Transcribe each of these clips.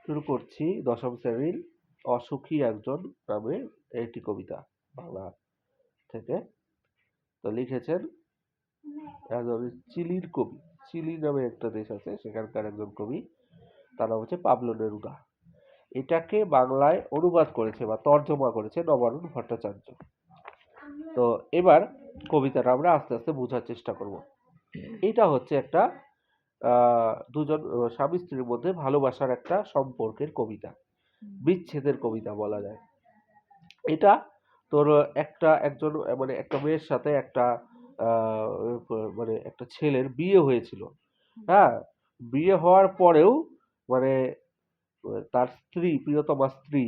শুরু করছি দশম শ্রেণীর অসুখী একজন নামে একটি কবিতা বাংলা থেকে। তো লিখেছেন একজন চিলির কবি। চিলি নামে একটা দেশ আছে, সেখানকার একজন কবি, তার নাম হচ্ছে পাবলো নেরুদা। এটাকে বাংলায় অনুবাদ করেছে বা তর্জমা করেছে নবারুণ ভট্টাচার্য। তো এবার কবিতাটা আমরা আস্তে আস্তে বোঝার চেষ্টা করব। এটা হচ্ছে একটা দুজন স্বামী স্ত্রীর মধ্যে ভালোবাসার একটা সম্পর্কের কবিতা, বিচ্ছেদের কবিতা বলা যায়। এটা তোর একজন মানে একটা মেয়ের সাথে একটা আহ, মানে একটা ছেলের বিয়ে হয়েছিল। হ্যাঁ, বিয়ে হওয়ার পরেও মানে তার স্ত্রী, প্রিয়তমা স্ত্রী,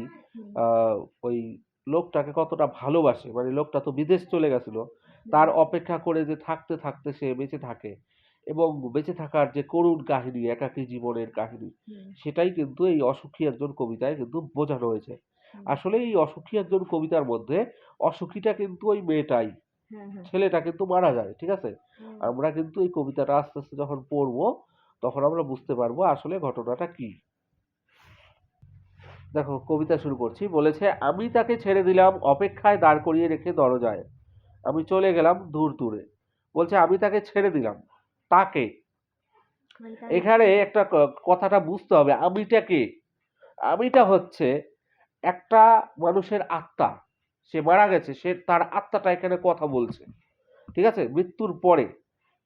আহ, ওই লোকটাকে কতটা ভালোবাসে, মানে লোকটা তো বিদেশ চলে গেছিল, তার অপেক্ষা করে যে থাকতে থাকতে সে বেঁচে থাকে এবং বেঁচে থাকার যে করুণ কাহিনী, একাকী জীবনের কাহিনী, সেটাই কিন্তু এই অসুখী একজন কবিতায় কিন্তু বোঝানো হয়েছে। আসলে এই অসুখী একজন কবিতার মধ্যে অসুখীটা কিন্তু ওই মেয়েটাই, ছেলেটা কিন্তু মারা যায়। ঠিক আছে, আমরা কিন্তু এই কবিতাটা আস্তে আস্তে যখন পড়বো তখন আমরা বুঝতে পারবো আসলে ঘটনাটা কি। দেখো, কবিতা শুরু করছি। বলেছে, আমি তাকে ছেড়ে দিলাম অপেক্ষায় দাঁড় করিয়ে রেখে দরজায়, আমি চলে গেলাম দূর দূরে। বলছে আমি তাকে ছেড়ে দিলাম, তাকে। এখানে একটা কথাটা বুঝতে হবে, আমিটা কে? আমিটা হচ্ছে একটা মানুষের আত্মা। সে মারা গেছে, সে তার আত্মাটা এখানে কথা বলছে। ঠিক আছে, মৃত্যুর পরে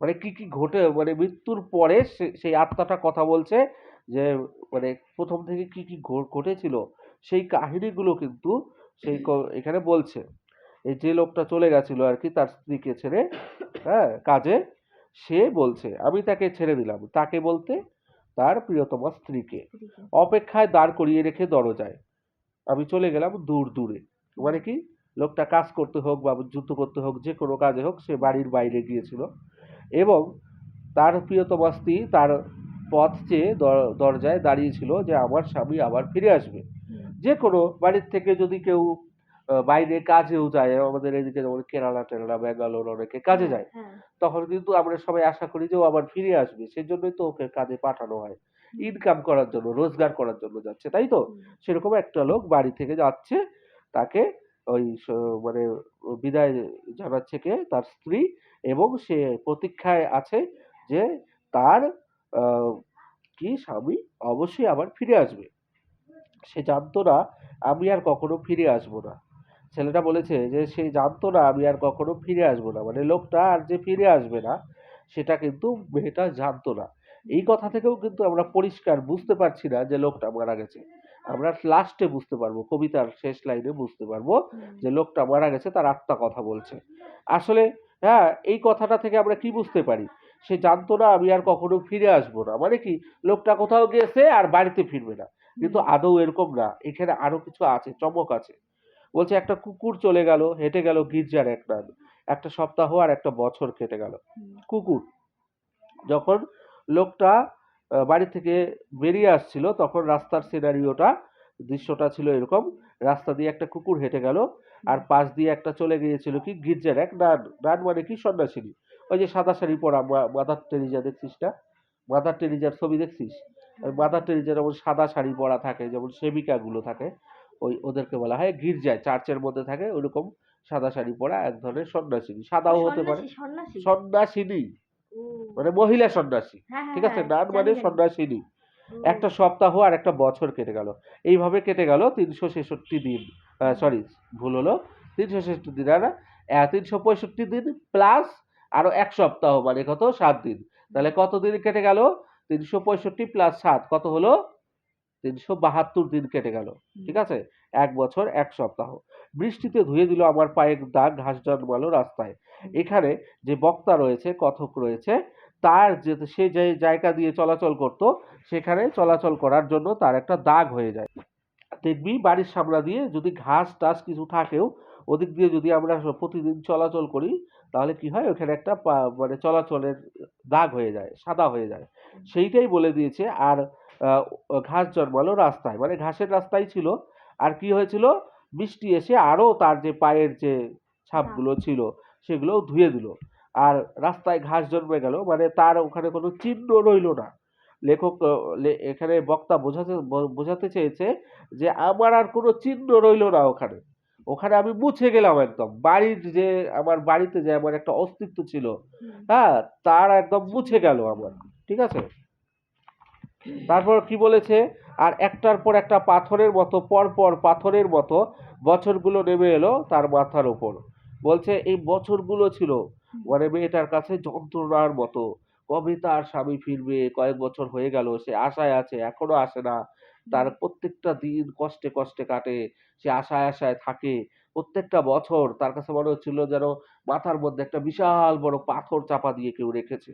মানে কি কি ঘটে, মানে মৃত্যুর পরে সেই আত্মাটা কথা বলছে যে মানে প্রথম থেকে কি কি ঘটেছিল সেই কাহিনীগুলো কিন্তু এখানে বলছে। এই যে লোকটা চলে গেছিল আর কি তার স্ত্রীকে ছেড়ে, হ্যাঁ, কাজে, সে বলছে আমি তাকে ছেড়ে দিলাম, তাকে বলতে তার প্রিয়তমা স্ত্রীকে, অপেক্ষায় দাঁড় করিয়ে রেখে দরজায়, আমি চলে গেলাম দূর দূরে। মানে কি, লোকটা কাজ করতে হোক বা যুদ্ধ করতে হোক, যে কোনো কাজে হোক, সে বাড়ির বাইরে গিয়েছিল এবং তার প্রিয়তমা স্ত্রী তার পথ চেয়ে দরজায় দাঁড়িয়েছিল যে আমার স্বামী আবার ফিরে আসবে। যে কোনো বাড়ির থেকে যদি কেউ বাইরে কাজেও যায়, আমাদের এদিকে যেমন কেরালা টেরালা ব্যাঙ্গালোর অনেকে কাজে যায়, তখন কিন্তু আমরা সবাই আশা করি যে ও আবার ফিরে আসবে, সেজন্যই তো ওকে কাজে পাঠানো হয়, ইনকাম করার জন্য, রোজগার করার জন্য যাচ্ছে, তাই তো? সেরকম একটা লোক বাড়ি থেকে যাচ্ছে, তাকে ওই মানে বিদায় জানাচ্ছে কে, তার স্ত্রী, এবং সে প্রতীক্ষায় আছে যে তার আহ, কি স্বামী অবশ্যই আবার ফিরে আসবে। সে জানতো না আমি আর কখনো ফিরে আসবো না। ছেলেটা বলেছে যে সে জানতো না আমি আর কখনো ফিরে আসবো না, মানে লোকটা আর যে ফিরে আসবে না সেটা কিন্তু মেয়েটা জানতো না। এই কথা থেকেও কিন্তু আমরা পরিষ্কার বুঝতে পারছি না যে লোকটা মারা গেছে। আমরা লাস্টে বুঝতে পারবো, কবিতার শেষ লাইনে বুঝতে পারবো যে লোকটা মারা গেছে, তার আত্মা কথা বলছে। আসলে হ্যাঁ, এই কথাটা থেকে আমরা কি বুঝতে পারি, সে জানতো না আমি আর কখনো ফিরে আসবো না, মানে কি লোকটা কোথাও গেছে আর বাড়িতে ফিরবে না। কিন্তু আদৌ এরকম না, এখানে আরো কিছু আছে, চমক আছে। বলছে একটা কুকুর চলে গেল, হেঁটে গেল গির্জার এক নান, একটা সপ্তাহ আর একটা বছর কেটে গেল। কুকুর, যখন লোকটা বাড়ি থেকে বেরিয়ে আসছিল তখন রাস্তার সিনারিওটা, দৃশ্যটা ছিল এরকম, রাস্তা দিয়ে একটা কুকুর হেঁটে গেল আর পাশ দিয়ে একটা চলে গিয়েছিল কি গির্জার এক নান। নান মানে কি, সন্ন্যাসিনী। ওই যে সাদা শাড়ি পরা মাদার টেরিজা দেখছিস না, মাদার টেরিজার ছবি দেখছিস? ওই মাদার টেরিজা যেমন সাদা শাড়ি পরা থাকে, যেমন সেবিকা গুলো থাকে, ওই ওদেরকে বলা হয় গির্জায়, চার্চের মধ্যে থাকে ওরকম সাদা শাড়ি পরা এক ধরনের সন্ন্যাসিনী, সাদাও হতে পারে, সন্ন্যাসিনী মানে মহিলা সন্ন্যাসী। ঠিক আছে, নান মানে সন্ন্যাসিনী। একটা সপ্তাহ আর একটা বছর কেটে গেল, এইভাবে কেটে গেল 366 দিন। সরি, ভুল হলো, 366 দিন আর 365 দিন প্লাস আরো এক সপ্তাহ, মানে কত, 7 দিন। তাহলে কত দিন কেটে গেল? 365 + 7 কত হলো? 372 দিন কেটে গেল। ঠিক আছে, এক বছর এক সপ্তাহ। বৃষ্টিতে ধুয়ে দিল আমার পায়ের দাগ, ঘাস জন্মালো রাস্তায়। এখানে যে বক্তা রয়েছে, কথক রয়েছে, তার যে সে যে জায়গা দিয়ে চলাচল করত, সেখানে চলাচল করার জন্য তার একটা দাগ হয়ে যায়। দেখবি বাড়ির সামনে দিয়ে যদি ঘাস টাস কিছু থাকেও, ওদিক দিয়ে যদি আমরা প্রতিদিন চলাচল করি, তাহলে কি হয়, ওখানে একটা মানে চলাচলের দাগ হয়ে যায়, সাদা হয়ে যায়। সেইটাই বলে দিয়েছে। আর আহ, ঘাস জন্মালো রাস্তায়, মানে ঘাসের রাস্তায় ছিল। আর কি হয়েছিল, বৃষ্টি এসে আরো তার যে পায়ের যে ছাপগুলো ছিল সেগুলো ধুয়ে দিল। আর রাস্তায় ঘাস জন্মে গেল, মানে তার ওখানে কোনো চিহ্ন রইলো না। লেখক এখানে বক্তা বোঝাতে চেয়েছে যে আমার আর কোনো চিহ্ন রইলো না ওখানে। ওখানে আমি মুছে গেলাম একদম। বাড়ির যে আমার বাড়িতে যে আমার একটা অস্তিত্ব ছিল, হ্যাঁ, তার একদম মুছে গেল আমার। ঠিক আছে? তারপর কি বলেছে, আর একটার পর একটা পাথরের মতো পরপর পাথরের মতো বছরগুলো নেমে এলো তার মাথার উপর। বলছে এই বছরগুলো ছিল মানে মেয়েটার কাছে যন্ত্রণার মতো। কবে তার স্বামী ফিরবে, কয়েক বছর হয়ে গেল, সে আশায় আছে, এখনো আসে না। তার প্রত্যেকটা দিন কষ্টে কষ্টে কাটে, সে আশায় আশায় থাকে। প্রত্যেকটা বছর তার কাছে মনে হচ্ছিল যেন মাথার মধ্যে একটা বিশাল বড় পাথর চাপা দিয়ে কেউ রেখেছে।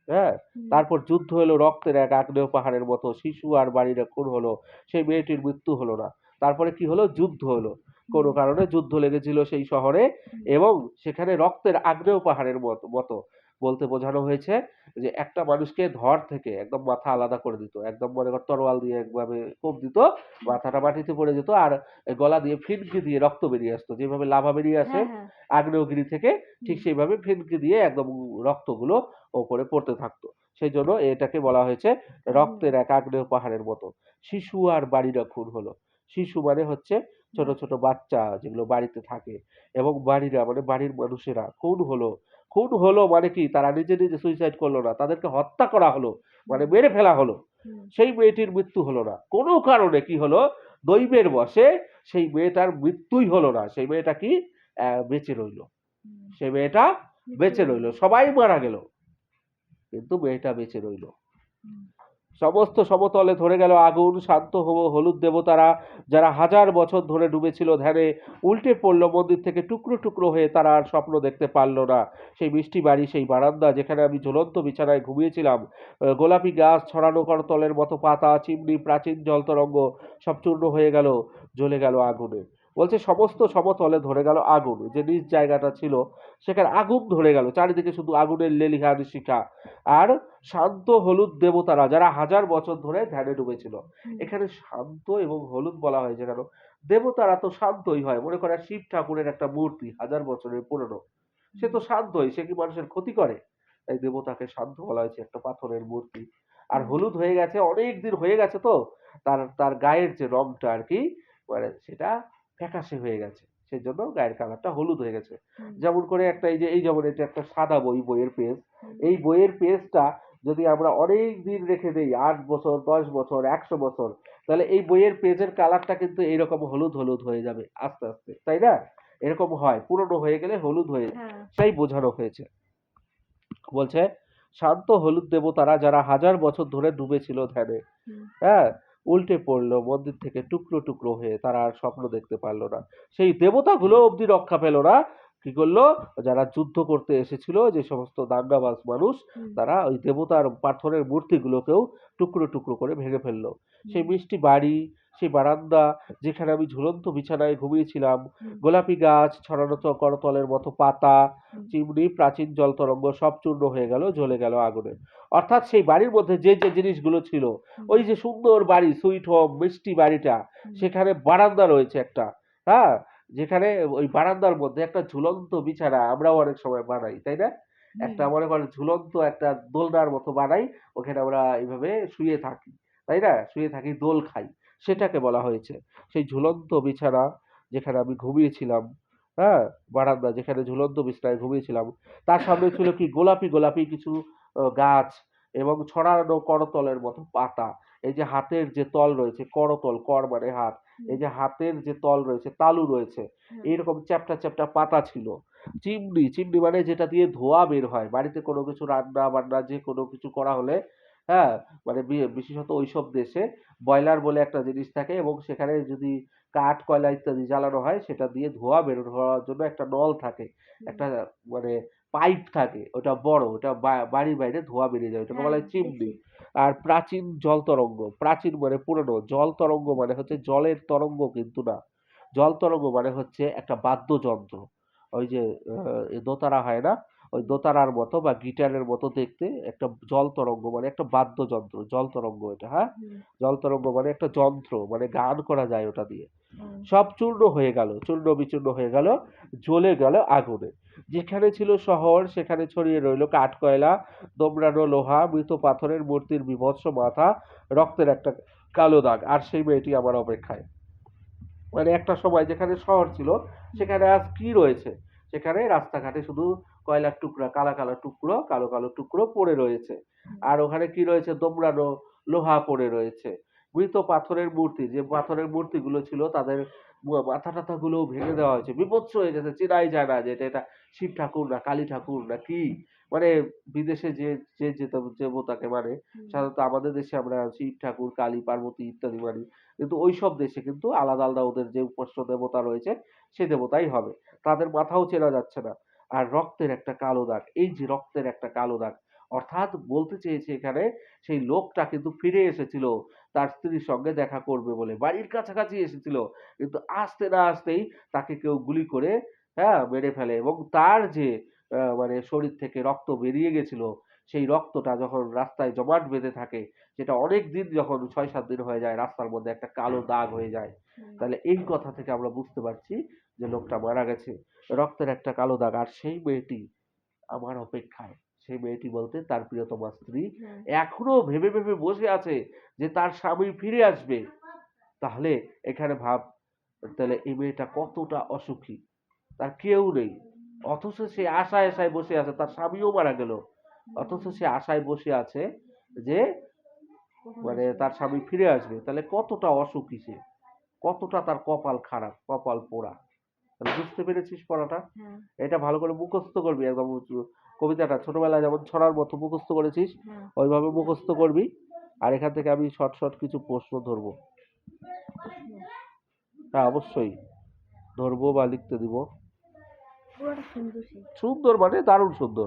হ্যাঁ, তারপর যুদ্ধ হলো রক্তের এক আগ্নেয় পাহাড়ের মতো, শিশু আর বাড়িরা খুন হলো, সেই মেয়েটির মৃত্যু হলো না। তারপরে কি হলো, যুদ্ধ হলো, কোনো কারণে যুদ্ধ লেগেছিল সেই শহরে, এবং সেখানে রক্তের আগ্নেয় পাহাড়ের মতো মতো বলতে বোঝানো হয়েছে যে একটা মানুষকে ধর থেকে একদম মাথা আলাদা করে দিত, একদম মনে কর তরোয়াল দিয়ে একভাবে কোপ দিত, মাথাটা মাটিতে পড়ে যেত, আর গলা দিয়ে ফিনকি দিয়ে রক্ত বেরিয়ে আসতো, যেভাবে লাভা বেরিয়ে আসে আগ্নেয়গিরি থেকে, ঠিক সেইভাবে ফিনকি দিয়ে একদম রক্তগুলো ওপরে পড়তে থাকতো। সেই জন্য এটাকে বলা হয়েছে রক্তের এক আগ্নেয় পাহাড়ের মতো। শিশু আর বাড়িরা খুন হলো। শিশু মানে হচ্ছে ছোট ছোট বাচ্চা যেগুলো বাড়িতে থাকে, এবং বাড়িরা মানে বাড়ির মানুষেরা খুন হলো। খুন হলো মানে কি, তারা নিজে নিজে সুইসাইড করলো না, তাদেরকে হত্যা করা হলো, মানে মেরে ফেলা হলো। সেই মেয়েটির মৃত্যু হলো না কোনো কারণে, কি হলো, দৈবের বশে সেই মেয়েটার মৃত্যুই হলো না। সেই মেয়েটা কি বেঁচে রইলো। সেই মেয়েটা বেঁচে রইলো, সবাই মারা গেল কিন্তু মেয়েটা বেঁচে রইল। সমস্ত সমতলে ধরে গেল আগুন। শান্ত হলুদ দেবতারা যারা হাজার বছর ধরে ডুবেছিল ধ্যানে উল্টে পড়লো মন্দির থেকে টুকরো টুকরো হয়ে। তারা আর স্বপ্ন দেখতে পারলো না। সেই মিষ্টি বাড়ি, সেই বারান্দা যেখানে আমি ঝুলন্ত বিছানায় ঘুমিয়েছিলাম, গোলাপি গাছ ছড়ানো করতলের মতো পাতা, চিমনি, প্রাচীন জলতরঙ্গ সব চূর্ণ হয়ে গেল, জ্বলে গেল আগুনে। বলছে সমস্ত সমতলে ধরে গেল আগুন। যে নিজ জায়গাটা ছিল সেখানে আগুন ধরে গেল, চারিদিকে শুধু আগুনের লেলিহান শিখা। আর শান্ত হলুদ দেবতারা যারা হাজার বছর ধরে ধ্যানে ডুবেছিল। এখানে শান্ত এবং হলুদ বলা হয়েছে কেন? দেবতারা তো শান্তই হয়। মনে করেন শিব ঠাকুরের একটা মূর্তি হাজার বছরের পুরনো, সে তো শান্তই, সে কি মানুষের ক্ষতি করে? তাই দেবতাকে শান্ত বলা হয়েছে, একটা পাথরের মূর্তি। আর হলুদ হয়ে গেছে, অনেক দিন হয়ে গেছে, তো তার তার গায়ের যে রংটা আর কি, মানে সেটা ফ্যাকাশে হয়ে গেছে, সেই জন্য গায়ের কালারটা হলুদ হয়ে গেছে। যেমন করে একটা এই যেমন এটা একটা সাদা বইয়ের পেজ, এই বইয়ের পেজটা যদি আমরা অনেক দিন রেখে দেই, 8 বছর, 10 বছর, 100 বছর, তাহলে এই বইয়ের পেজের কালারটা কিন্তু এইরকম হলুদ হলুদ হয়ে যাবে আস্তে আস্তে, তাই না? এরকম হয়, পুরনো হয়ে গেলে হলুদ হয়ে, সেই বোঝানো হয়েছে। বলছে শান্ত হলুদ দেবতারা যারা হাজার বছর ধরে ডুবেছিল ধ্যানে, হ্যাঁ, উল্টে পড়লো মন্দির থেকে টুকরো টুকরো হয়ে। তারা আর স্বপ্ন দেখতে পারলো না। সেই দেবতাগুলো অব্দি রক্ষা পেল না। কি করলো, যারা যুদ্ধ করতে এসেছিল, যে সমস্ত দাঙ্গাবাজ মানুষ, তারা ওই দেবতার পাথরের মূর্তিগুলোকেও টুকরো টুকরো করে ভেঙে ফেললো। সেই মিষ্টি বাড়ি, সেই বারান্দা যেখানে আমি ঝুলন্ত বিছানায় ঘুমিয়েছিলাম, গোলাপি গাছ ছড়ানো করতলের মতো পাতা, চিমনি, প্রাচীন জলতরঙ্গ সব চূর্ণ হয়ে গেল, জ্বলে গেল আগুনে। অর্থাৎ সেই বাড়ির মধ্যে যে যে জিনিসগুলো ছিল, ওই যে সুন্দর বাড়ি, সুইট হোম, মিষ্টি বাড়িটা, সেখানে বারান্দা রয়েছে একটা, হ্যাঁ, যেখানে ওই বারান্দার মধ্যে একটা ঝুলন্ত বিছানা আমরাও অনেক সময় বানাই, তাই না? একটা মনে করেন ঝুলন্ত একটা দোলনার মতো বানাই, ওখানে আমরা এইভাবে শুয়ে থাকি, তাই না? শুয়ে থাকি, দোল খাই, সেটাকে বলা হয়েছে সেই ঝুলন্ত বিছানা যেখানে আমি ঘুমিয়েছিলাম। হ্যাঁ, বারান্দা যেখানে ঝুলন্ত বিছানায় ঘুমিয়েছিলাম, তার সামনে ছিল কি গোলাপি গোলাপি কিছু গাছ, এবং ছড়ানো করতলের মতো পাতা। এই যে হাতের যে তল রয়েছে, করতল, কর মানে হাত, এই যে হাতের যে তল রয়েছে, তালু রয়েছে, এইরকম চ্যাপ্টা চ্যাপ্টা পাতা ছিল। চিমনি, চিমনি মানে যেটা দিয়ে ধোঁয়া বের হয় বাড়িতে কোনো কিছু রান্না বান্না যে কোনো কিছু করা হলে, হ্যাঁ, মানে বিশেষত ওইসব দেশে বয়লার বলে একটা জিনিস থাকে, এবং সেখানে যদি কাঠ কয়লা ইত্যাদি জ্বালানো হয়, সেটা দিয়ে ধোঁয়া বের হওয়ার জন্য একটা নল থাকে, একটা মানে পাইপ থাকে, ওটা বড়, ওটা বাড়ির বাইরে ধোঁয়া বেরিয়ে যায়, ওটাকে বলা হয় চিমনি। আর প্রাচীন জল তরঙ্গ, প্রাচীন মানে পুরনো, জল তরঙ্গ মানে হচ্ছে জলের তরঙ্গ কিন্তু না, জল তরঙ্গ মানে হচ্ছে একটা বাদ্যযন্ত্র। ওই যে দোতারা হয় না, ওই দোতারার মতো বা গিটারের মতো দেখতে একটা জল তরঙ্গ, মানে একটা বাদ্যযন্ত্র, জল তরঙ্গ এটা, হ্যাঁ। জল তরঙ্গ মানে একটা যন্ত্র, মানে গান করা যায় ওটা দিয়ে। সব চূর্ণ হয়ে গেল, চূর্ণ বিচূর্ণ হয়ে গেল, জ্বলে গেল আগুনে। যেখানে ছিল শহর সেখানে ছড়িয়ে রইল কাঠ কয়লা, দোমড়ানো লোহা, মৃত পাথরের মূর্তির বিভৎস মাথা, রক্তের একটা কালো দাগ, আর সেই মেয়েটি আমার অপেক্ষায়। মানে একটা সময় যেখানে শহর ছিল সেখানে আজ কি রয়েছে? সেখানে রাস্তাঘাটে শুধু কয়লার টুকরা, কালা কালা টুকরো, কালো কালো টুকরো পড়ে রয়েছে। আর ওখানে কি রয়েছে? দোমড়ানো লোহা পড়ে রয়েছে। মৃত পাথরের মূর্তি, যে পাথরের মূর্তিগুলো ছিল তাদের মাথা টাথা গুলো ভেঙে দেওয়া হয়েছে, বিভৎস হয়ে গেছে, চেনাই যায় না যে এটা শিব ঠাকুর না কালী ঠাকুর না কি। মানে বিদেশে যে যে দেবতাকে মানে, সাধারণত আমাদের দেশে আমরা শিব ঠাকুর, কালী, পার্বতী ইত্যাদি মানি, কিন্তু ওইসব দেশে কিন্তু আলাদা আলাদা ওদের যে উপাস্য দেবতা রয়েছে সে দেবতাই হবে। তাদের মাথাও চেনা যাচ্ছে না। আর রক্তের একটা কালো দাগ, এই যে রক্তের একটা কালো দাগ, অর্থাৎ বলতে চেয়েছে এখানে সেই লোকটা কিন্তু ফিরে এসেছিল তার স্ত্রীর সঙ্গে দেখা করবে বলে, বাড়ির কাছাকাছি এসেছিল, কিন্তু আসতে না আসতেই তাকে কেউ গুলি করে মেরে ফেলে, এবং তার যে মানে শরীর থেকে রক্ত বেরিয়ে গেছিল, সেই রক্তটা যখন রাস্তায় জমাট বেঁধে থাকে, সেটা অনেক দিন, যখন ৬-৭ দিন হয়ে যায়, রাস্তার মধ্যে একটা কালো দাগ হয়ে যায়। তাহলে এই কথা থেকে আমরা বুঝতে পারছি যে লোকটা মারা গেছে। রক্তের একটা কালো দাগ, আর সেই মেয়েটি আমার অপেক্ষায়। সেই মেয়েটি বলতে তার প্রিয়তমা স্ত্রী এখনো ভেবে ভেবে বসে আছে যে তার স্বামী ফিরে আসবে। তাহলে এখানে ভাব, তাহলে এই মেয়েটা কতটা অসুখী, তার কেউ নেই, অথচ সে আশায় আশায় বসে আছে, তার স্বামীও মারা গেল, অথচ সে আশায় বসে আছে যে মানে তার স্বামী ফিরে আসবে। তাহলে কতটা অসুখী সে, কতটা তার কপাল খারাপ, কপাল পোড়া। তাহলে বুঝতে পেরেছিস পড়াটা? এটা ভালো করে মুখস্থ করবি একদম। কবিতাটা ছোটবেলায় যেমন ছড়ার মতো মুখস্থ করেছিস ওইভাবে মুখস্থ করবি। আর এখান থেকে আমি শর্ট শর্ট কিছু প্রশ্ন ধরবো। হ্যাঁ, অবশ্যই ধরবো বা লিখতে দিব। সুন্দর মানে দারুণ সুন্দর।